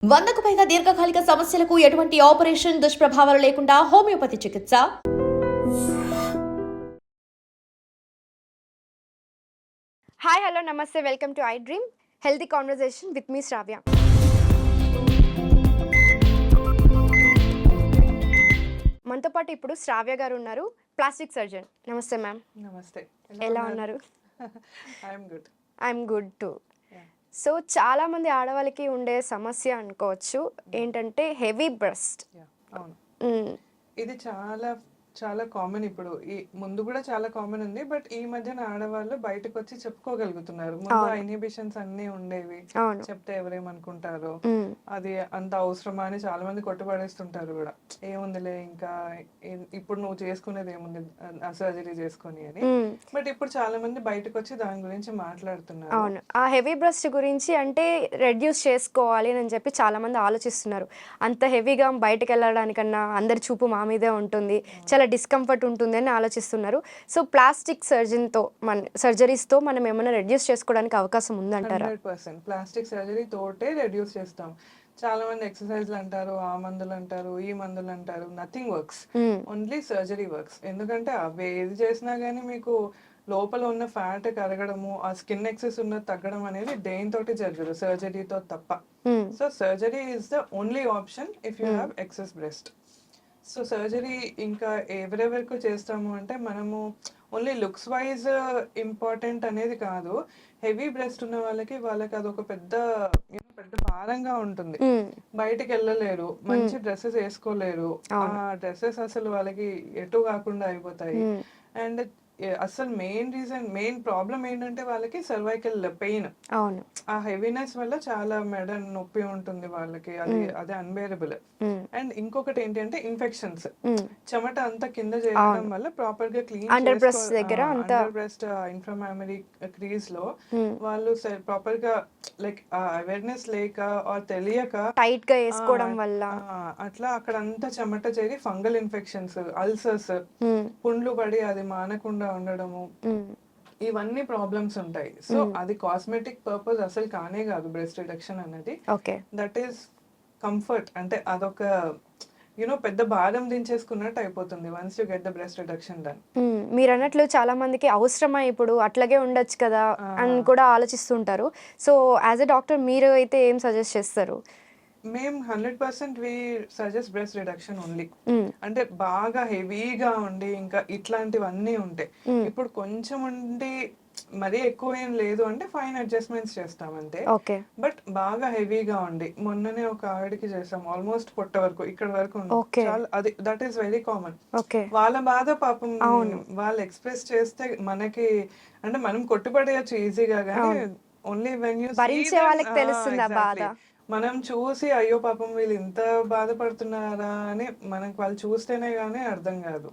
100కు పైగా దీర్ఘకాలిక సమస్యలకు ఎటువంటి ఆపరేషన్ దుష్ప్రభావాలు లేకుండా హోమియోపతి చికిత్స. హాయ్ హలో నమస్తే, welcome to I dream healthy conversation with me Sravya. మనతో పాటు ఇప్పుడు శ్రావ్య గారు ఉన్నారు, ప్లాస్టిక్ సర్జన్. నమస్తే మ్యామ్. నమస్తే. ఎలా ఉన్నారు? I'm good. I'm good to. So చాలా మంది ఆడవాళ్ళకి ఉండే సమస్య అనుకోవచ్చు ఏంటంటే హెవీ బ్రెస్ట్. అవును, ఇది చాలా చాలా కామన్. ఇప్పుడు ఈ ముందు కూడా చాలా కామన్ ఉంది, బట్ ఈ మధ్యన ఆడవాళ్ళు బయటకు వచ్చి చెప్పుకోగలుగుతున్నారు. ముందు ఇన్హిబిషన్స్ అన్ని ఉండేవి, చెప్తే ఎవరేమనుకుంటారో, అది అంత అవసరమా అని చాలా మంది కొట్టుపడేస్తుంటారు కూడా. ఏముందిలే, ఇంకా ఇప్పుడు నువ్వు చేసుకునేది ఏముంది సర్జరీ చేసుకొని అని. బట్ ఇప్పుడు చాలా మంది బయటకు వచ్చి దాని గురించి మాట్లాడుతున్నారు. అవును, ఆ హెవీ బ్రెస్ట్ గురించి అంటే రెడ్యూస్ చేసుకోవాలి అని చెప్పి చాలా మంది ఆలోచిస్తున్నారు. అంత హెవీగా బయటకు వెళ్ళడానికన్నా అందరి చూపు మా మీదే ఉంటుంది, చాలా డిస్కంఫర్ట్ ఉంటుంది అని ఆలోచిస్తున్నారు. సో ప్లాస్టిక్ సర్జరీస్తో మనం ఏమైనా రెడ్యూస్ చేసుకోవడానికి అవకాశం ఉందంటారా? 100% ప్లాస్టిక్ సర్జరీ తోటే రెడ్యూస్ చేస్తాం. చాలా మంది ఎక్సర్సైజ్లు అంటారు, ఆ మందులు అంటారు, ఈ మందులు అంటారు. Nothing works, only surgery works. ఎందుకంటే అవి ఏది చేసినా కానీ మీకు లోపల ఉన్న ఫ్యాట్ కరగడము, ఆ స్కిన్ ఎక్సెస్ ఉన్నది తగ్గడం అనేది దేనితోటి జరగదు, సర్జరీతో తప్ప. So surgery is the only option if you have excess breast. So surgery ఇంకా ఎవరెవరికి చేస్తాము అంటే, మనము ఓన్లీ లుక్స్ వైజ్ ఇంపార్టెంట్ అనేది కాదు. హెవీ బ్రెస్ట్ ఉన్న వాళ్ళకి అదొక పెద్ద భారంగా ఉంటుంది. బయటికి వెళ్ళలేరు, మంచి డ్రెస్సెస్ వేసుకోలేరు, ఆ డ్రెస్సెస్ అసలు వాళ్ళకి ఎటు కాకుండా అయిపోతాయి. అండ్ అసలు మెయిన్ ప్రాబ్లం ఏంటంటే వాళ్ళకి సర్వైకల్ పెయిన్. అవును, ఆ హెవీనెస్ వల్ల చాలా మెడ నొప్పి ఉంటుంది వాళ్ళకి, అది అన్బేరబుల్. అండ్ ఇంకొకటి ఏంటి అంటే ఇన్ఫెక్షన్స్. చెమట అంతా కింద చేయడం వల్ల ప్రాపర్ గా క్లీన్ అండర్ బ్రెస్ట్ ఇన్ఫ్రామామరీ క్రీజ్ లో వాళ్ళు ప్రాపర్ గా లైక్ అవేర్నెస్ లేక ఆర్ తెలియక టైట్ గా వేసుకోవడం వల్ల అట్లా అక్కడ అంతా చెమట చేరి ఫంగల్ ఇన్ఫెక్షన్స్, అల్సర్స్, పుండ్లు పడి అది మానకుండా ఉండడము, ఇవన్నీ ప్రాబ్లమ్స్ ఉంటాయి. సో అది కాస్మెటిక్ పర్పస్ అసలు కానే కాదు బ్రెస్ట్ రిడక్షన్ అనేది. That is comfort. అంటే అదొక పెద్ద భారం దించేసుకున్నట్టు అయిపోతుంది once you get the breast reduction done. మీరు అన్నట్లు చాలా మందికి అవసరమా ఇప్పుడు అట్లాగే ఉండొచ్చు కదా అని కూడా ఆలోచిస్తుంటారు. సో యాజ్ ఎ డాక్టర్ మీరు అయితే ఏం సజెస్ట్ చేస్తారు? మేము 100% we suggest breast reduction only. అంటే బాగా హెవీగా ఉండి ఇంకా ఇట్లాంటివన్నీ ఉంటాయి. ఇప్పుడు కొంచెం ఉండి మరీ ఎక్కువ ఏం లేదు అంటే ఫైన్ అడ్జస్ట్మెంట్స్ చేస్తాం అంతే. బట్ బాగా హెవీగా ఉండి, మొన్ననే ఒక ఆవిడకి చేసాం, ఆల్మోస్ట్ పొట్ట వరకు ఇక్కడ వరకు ఉంది. అది దట్ ఈస్ వెరీ కామన్. వాళ్ళ బాధ పాపం వాళ్ళు ఎక్స్ప్రెస్ చేస్తే మనకి అంటే మనం కొట్టుపడేయచ్చు ఈజీగా, కానీ ఓన్లీ వెన్ యూ భరించే వాళ్ళకి తెలుస్తుంది ఆ బాధ. మనం చూసి అయ్యో పాపం వీళ్ళు ఇంత బాధపడుతున్నారా అని మనకు వాళ్ళు చూస్తేనే గానీ అర్థం కాదు.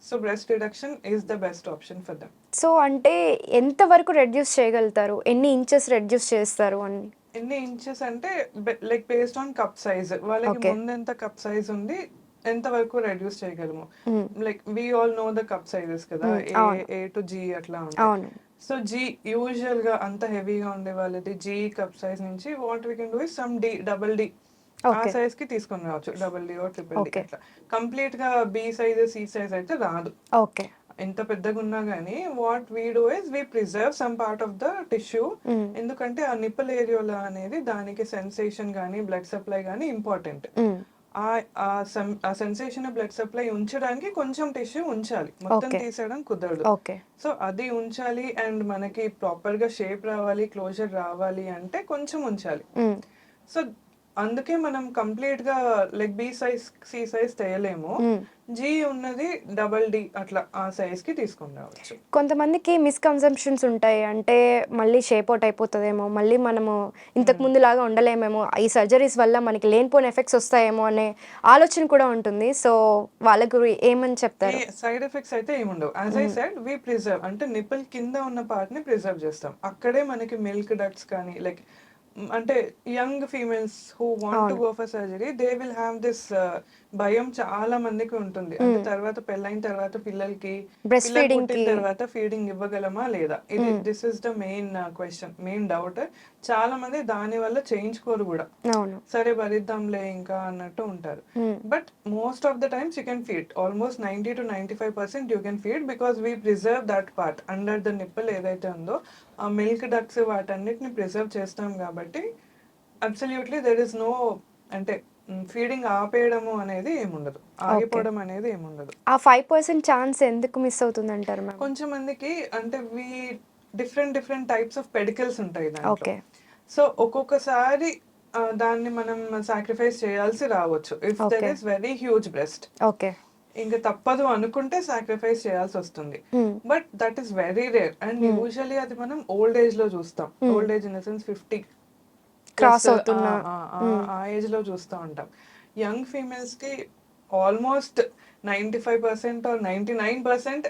So breast reduction is the best option for them. So అంటే ఎంత వరకు రెడ్యూస్ చేయగలుగుతారు, ఎన్ని ఇంచెస్ రెడ్యూస్ చేస్తారు అని? ఎన్ని ఇంచెస్ అంటే like based on cup size, వాళ్ళకి ముందు ఎంత కప్ సైజ్ ఉంది, ఎంత వరకు రెడ్యూస్ చేయగలము. Like we all know the cup sizes కదా, ఏ టు జీ అట్లా ఉంటాయి. సో జీ యూజువల్ గా అంత హెవీగా ఉండే వాళ్ళది జీ కప్ సైజ్ నుంచి what we can do is some D, double D ఆ సైజ్ కి తీసుకొని రావచ్చు, double D or triple D అట్లా. కంప్లీట్ గా బి సైజ్ సి సైజ్ అయితే రాదు. ఎంత పెద్దగా ఉన్నా గానీ what we do is we preserve some part of the tissue. ఎందుకంటే ఆ నిప్పుల్ ఏరియాలో అనేది దానికి సెన్సేషన్ గానీ బ్లడ్ సప్లై గానీ ఇంపార్టెంట్. ఆ సెన్సేషన్ బ్లడ్ సప్లై ఉంచడానికి కొంచెం టిష్యూ ఉంచాలి, మొత్తం తీసేయడం కుదరదు. సో అది ఉంచాలి, అండ్ మనకి ప్రాపర్ గా షేప్ రావాలి, క్లోజర్ రావాలి అంటే కొంచెం ఉంచాలి. సో అందుకే మనం కంప్లీట్ గా like B size C size తేయలేము, జీ ఉన్నది డబల్ డి అట్లా ఆ సైజ్ కి తీసుకొని రావచ్చు. కొంతమందికి మిస్కన్సెప్షన్స్ ఉంటాయి, అంటే మళ్ళీ షేప్ అవుట్ అయిపోతుందేమో, మళ్ళీ మనము ఇంతకు ముందు లాగా ఉండలేమేమో, ఈ సర్జరీస్ వల్ల మనకి లేనిపోయిన ఎఫెక్ట్స్ వస్తాయేమో అనే ఆలోచన కూడా ఉంటుంది. సో వాళ్ళకు ఏమని చెప్తారు? సైడ్ ఎఫెక్ట్స్ అయితే ఏముండవు. As I said we preserve, అంటే నిప్పుల్ కింద ఉన్న పార్ట్ ని ప్రిజర్వ్ చేస్తాం. అక్కడే మనకి మిల్క్ డక్ట్స్ కానీ లైక్ అంటే young females who want to go for surgery they will have this భయం చాలా మందికి ఉంటుంది. అంటే తర్వాత పెళ్ళైన తర్వాత పిల్లలకి బ్రెస్ట్ పిల్లలు ఫీడింగ్ పుట్టిన కి తర్వాత ఫీడింగ్ ఇవ్వగలమా లేదా, ఇది this is the main question, main doubt. చాలా మంది దాని వల్ల చేయించుకోరు కూడా, అవును సరే భరిద్దాంలే ఇంకా అన్నట్టు ఉంటారు. But most of the times you can feed almost 90 to 95% you can feed because we preserve that part under the nipple ఏదైతే ఉందో ఆ మిల్క్ డక్ట్స్ వాటన్నిటిని ప్రిజర్వ్ చేస్తాం కాబట్టి అబ్సల్యూట్లీ దెర్ ఇస్ నో, అంటే ఫీడింగ్ ఆపేయడము అనేది ఏముండదు, ఆగిపోవడం అనేది ఏముండదు. ఆ 5% ఛాన్స్ ఎందుకు మిస్ అవుతుంది అంటారు మ్యామ్? కొంచెం మందికి అంటే డిఫరెంట్ డిఫరెంట్ టైప్స్ ఆఫ్ పెడికల్స్ ఉంటాయి దాంట్లో. ఓకే సో ఒక్కొక్కసారి దాన్ని మనం సాక్రిఫైస్ చేయాల్సి రావచ్చు if there is very huge breast. Okay ఇంకా తప్పదు అనుకుంటే సాక్రిఫైస్ చేయాల్సి వస్తుంది. But that is very rare and usually అది మనం ఓల్డ్ ఏజ్ లో చూస్తాం. Old age in the sense 50 cross అవుతున్న ఆ ఏజ్ లో చూస్తూ ఉంటాం. యంగ్ ఫీమేల్స్ కి almost 95% or 99%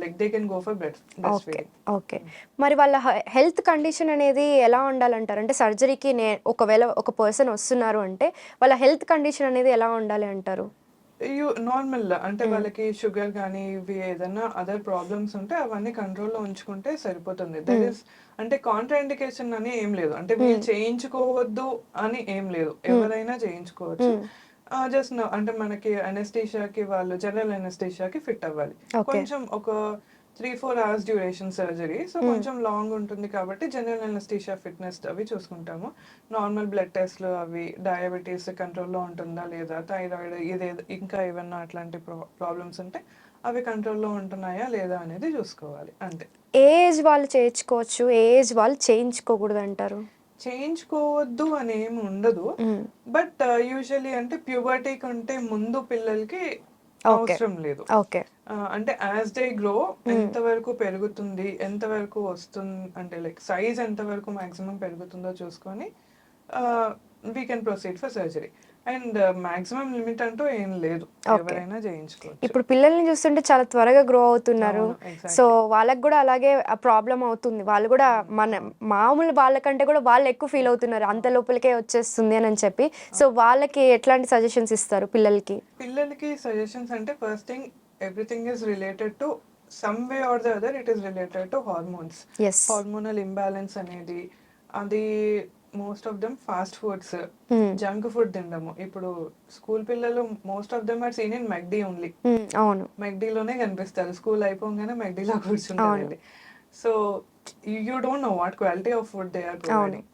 like they can go for breast feeding. Okay మరి వాళ్ళ హెల్త్ కండిషన్ అనేది ఎలా ఉండాలంటారు? అంటే సర్జరీకి ఒకవేళ ఒక పర్సన్ వస్తున్నారు అంటే వాళ్ళ హెల్త్ కండిషన్ అనేది ఎలా ఉండాలి అంటారు? నార్మల్ అంటే వాళ్ళకి షుగర్ కానీ ఇవి ఏదైనా అదర్ ప్రాబ్లమ్స్ ఉంటే అవన్నీ కంట్రోల్లో ఉంచుకుంటే సరిపోతుంది. దట్ ఈస్ అంటే కాంట్రా ఇండికేషన్ అని ఏం లేదు, అంటే వీళ్ళు చేయించుకోవద్దు అని ఏం లేదు, ఎవరైనా చేయించుకోవచ్చు. జస్ట్ అంటే మనకి అనెస్థీషియాకి వాళ్ళు జనరల్ అనెస్థీషియాకి ఫిట్ అవ్వాలి. కొంచెం ఒక 3-4 hours డ్యూరేషన్ సర్జరీ, సో కొంచెం లాంగ్ ఉంటుంది కాబట్టి జనరల్ అనెస్థీషియా ఫిట్నెస్ అవి చూసుకుంటాము. నార్మల్ బ్లడ్ టెస్ట్లు అవి, డయాబెటీస్ కంట్రోల్లో ఉంటుందా లేదా, థైరాయిడ్ ఇది ఇంకా ఏమన్నా అట్లాంటి ప్రాబ్లమ్స్ ఉంటే అవి కంట్రోల్లో ఉంటున్నాయా లేదా అనేది చూసుకోవాలి అంతే. ఏ ఏజ్ వాళ్ళు చేయించుకోవచ్చు, ఏ ఏజ్ వాళ్ళు చేయించుకోకూడదు అంటారు? చేయించుకోవద్దు అని ఏమి ఉండదు, బట్ యూజువల్లీ అంటే ప్యూబర్టీ కంటే ముందు పిల్లలకి అవసరం లేదు. ఓకే అంటే యాజ్ దే గ్రో ఎంత వరకు పెరుగుతుంది, ఎంత వరకు వస్తుంది, అంటే లైక్ సైజ్ ఎంత వరకు మాక్సిమం పెరుగుతుందో చూసుకొని we can proceed for surgery. And maximum limit అంటూ ఏం లేదు, ఎవరైనా చేయించుకోవచ్చు. ఇప్పుడు పిల్లల్ని చూస్తుంటే చాలా త్వరగా గ్రో అవుతున్నారు, సో వాళ్ళకి కూడా అలాగే ఆ ప్రాబ్లం అవుతుంది. వాళ్ళు కూడా మన మామూలు వాళ్ళకంటే కూడా వాళ్ళు ఎక్కువ ఫీల్ అవుతున్నారు, అంత లోపలికే వచ్చేస్తుంది అని చెప్పి. సో వాళ్ళకి ఎట్లాంటి సజెషన్స్ ఇస్తారు పిల్లలకి? పిల్లలకి సజెషన్స్ అంటే first thing everything is related to some way or the other, it is related to hormones. Hormonal imbalance అనేది, అది most of them fast foods, junk food తినడము. ఇప్పుడు స్కూల్ పిల్లలు most of them are seen in McD only. అవును, మెక్డీలోనే కనిపిస్తారు, school అయిపోగానే మెక్డీలో కూర్చుంటారండి. So you don't know what quality of food they are providing.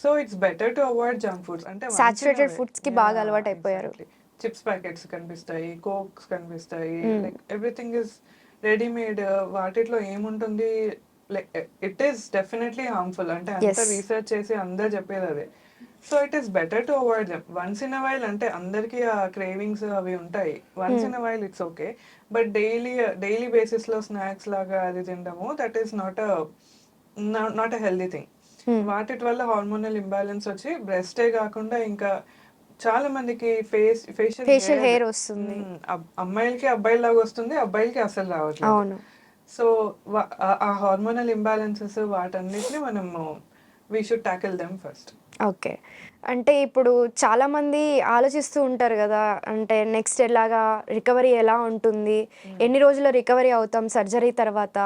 So it's better to avoid junk foods. అంటే సాచురేటెడ్ ఫుడ్స్ కి బాగా అలవాటు అయిపోయారు. చిప్స్ ప్యాకెట్స్ కనిపిస్తాయి, కోక్స్ కనిపిస్తాయి, లైక్ ఎవ్రీథింగ్ ఇస్ రెడీమేడ్. వాటిలో ఏముంటుంది, like it is definitely harmful, అంటే అంత రీసెర్చ్ చేసి అందరు చెప్పేది అదే. So it is better to avoid them once in a while. అంటే అందరికీ ఆ క్రేవింగ్స్ అవి ఉంటాయి, once in a while it's okay. But daily basis లో స్నాక్స్ లాగా అది తినడము, that is not a healthy thing. వాటి వల్ల హార్మోనల్ ఇంబ్యాలెన్స్ వచ్చి బ్రెస్టే కాకుండా ఇంకా చాలా మందికి ఫేషియల్ హెయిర్ వస్తుంది. అమ్మాయిలకి అబ్బాయిల లాగా వస్తుంది, అబ్బాయిలకి అసలు రావట్లేదు. సో ఆ హార్మోనల్ ఇంబ్యాలెన్సెస్ వాటన్నిటిని మనము we should tackle them first. Okay, అంటే ఇప్పుడు చాలా మంది ఆలోచిస్తూ ఉంటారు కదా, అంటే నెక్స్ట్ ఎలాగా రికవరీ ఎలా ఉంటుంది, ఎన్ని రోజుల్లో రికవరీ అవుతాం సర్జరీ తర్వాత,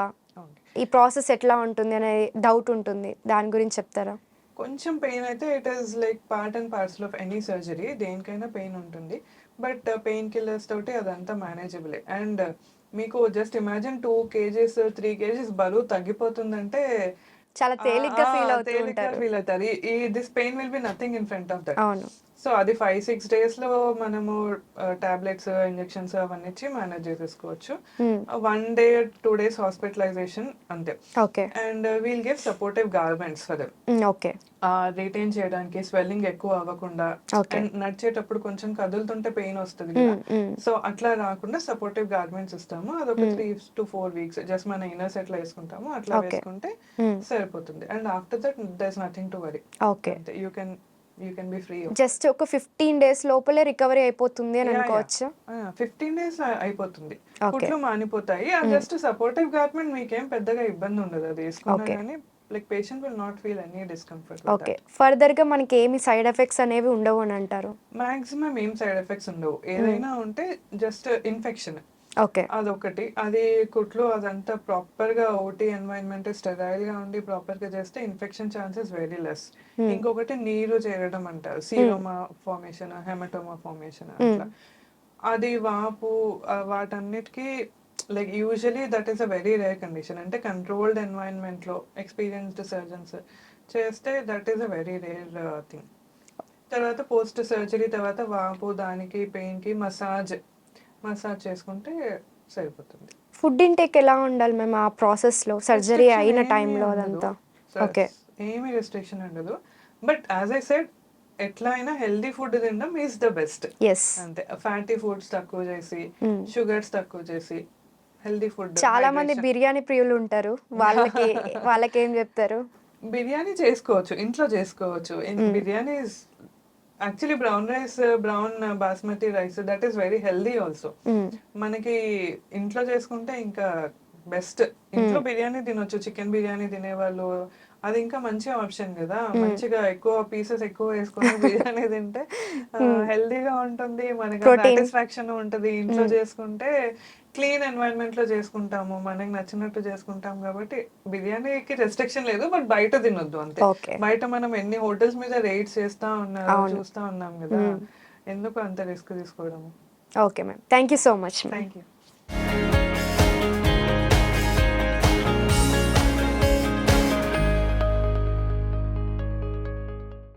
ఈ ప్రాసెస్ ఎట్లా ఉంటుంది అనే డౌట్ ఉంటుంది, దాని గురించి చెప్తారా? కొంచెం పెయిన్ అయితే it is like part and parcel of any surgery, దేనికైనా పెయిన్ ఉంటుంది. బట్ పెయిన్ కిల్లర్స్ తోటి అదంతా మేనేజబులే. అండ్ మీకు జస్ట్ ఇమాజిన్ 2 kgs 3 kgs బరువు తగ్గిపోతుందంటే చాలా తేలిగ్గా ఫీల్ అవుతారు. This pain will be nothing in front of that. So అది 5-6 days లో మనము టాబ్లెట్స్, ఇంజెక్షన్స్ అవన్నీ ఇచ్చి మేనేజ్ చేసేసుకోవచ్చు. 1 day 2 days హాస్పిటలైజేషన్ అంతే. And we'll give supportive garments for them, retain చేయడానికి, స్వెల్లింగ్ ఎక్కువ అవ్వకుండా. అండ్ నడిచేటప్పుడు కొంచెం కదులుతుంటే పెయిన్ వస్తుంది కదా, సో అట్లా రాకుండా సపోర్టివ్ గార్మెంట్స్ ఇస్తాము. అదొక 3 to 4 weeks జస్ట్ మన ఇన్నర్స్ ఎట్లా వేసుకుంటామో అట్లా వేసుకుంటే సరిపోతుంది. And after that there is nothing to worry. You can be free. Just ఒక 15 days లోపలే రికవరీ అయిపోతుంది అని అనుకోవచ్చు. 15 days అయిపోతుంది, కుట్లు మానిపోతాయి. జస్ట్ సపోర్టివ్ గార్మెంట్ మీకేం పెద్దగా ఇబ్బంది ఉండదు, అది వేసుకున్నా కానీ like patient will not feel any discomfort. Okay, ఫర్దర్గా మనకి ఏమి సైడ్ ఎఫెక్ట్స్ అనేవి ఉండవు అని అంటారు? మాక్సిమం ఏం సైడ్ ఎఫెక్ట్స్ ఉండవు. ఏదైనా ఉంటే జస్ట్ ఇన్ఫెక్షన్ ఓకే. అదొకటి. అది కుట్లు అదంతా ప్రాపర్ గా ఓటీ ఎన్వైరన్మెంట్ స్టెరైల్ గా ఉండి ప్రాపర్ గా చేస్తే ఇన్ఫెక్షన్ ఛాన్సెస్ వెరీ లెస్. ఇంకొకటి నీరు చేరడం అంటారు, సీరోమా ఫార్మేషన్, హెమటోమా ఫార్మేషన్ అట్లా. అది వాపు వాటన్నిటికీ like usually that is a very rare condition. అంటే కంట్రోల్డ్ ఎన్వైరన్మెంట్ లో ఎక్స్పీరియన్స్డ్ సర్జన్స్ చేస్తే that is a very rare thing. తర్వాత పోస్ట్ సర్జరీ తర్వాత వాపు దానికి పెయిన్ కి మసాజ్ చేసుకుంటే సరిపోతుంది. ఫుడ్ ఇంటేక్ ఎలా ఉండాలి మేము ఆ ప్రాసెస్లో, సర్జరీ అయిన టైంలో అదంతా? ఓకే, ఏమి రెస్ట్రిక్షన్ ఉండదు. బట్ యాజ్ ఐ సెడ్, ఎట్లా అయినా హెల్దీ ఫుడ్ తినడం ఈస్ ద బెస్ట్. ఎస్. అంతే, ఫ్యాటీ ఫుడ్స్ తక్కువ చేసి, షుగర్స్ తక్కువ చేసి, హెల్దీ ఫుడ్. చాలా మంది బిర్యానీ ప్రియులు ఉంటారు, వాళ్ళకి ఏం చెప్తారు? బిర్యానీ చేసుకోవచ్చు, ఇంట్లో చేసుకోవచ్చు. Biryani is actually brown basmati rice that is very healthy also. మనకి ఇంట్లో చేసుకుంటే ఇంకా బెస్ట్. ఇంట్లో బిర్యానీ తినొచ్చు, చికెన్ బిర్యానీ తినేవాళ్ళు అది ఇంకా మంచి ఆప్షన్ కదా. మంచిగా ఎక్కువ పీసెస్ ఎక్కువ వేసుకొని బిర్యానీ తింటే హెల్దీగా ఉంటుంది, మనకి సాటిస్ఫాక్షన్ ఉంటుంది. ఇంట్లో చేసుకుంటే క్లీన్ ఎన్వైరన్మెంట్ లో చేసుకుంటాము, మనకి నచ్చినట్టు చేసుకుంటాం కాబట్టి బిర్యానీకి రెస్ట్రిక్షన్ లేదు. బట్ బయట తినొద్దు అంతే. బయట మనం ఎన్ని హోటల్స్ మీద రేట్స్ చూస్తా ఉన్నాం కదా, ఎందుకు అంత రిస్క్ తీసుకోవడం. Okay ma'am, thank you so much. Thank you.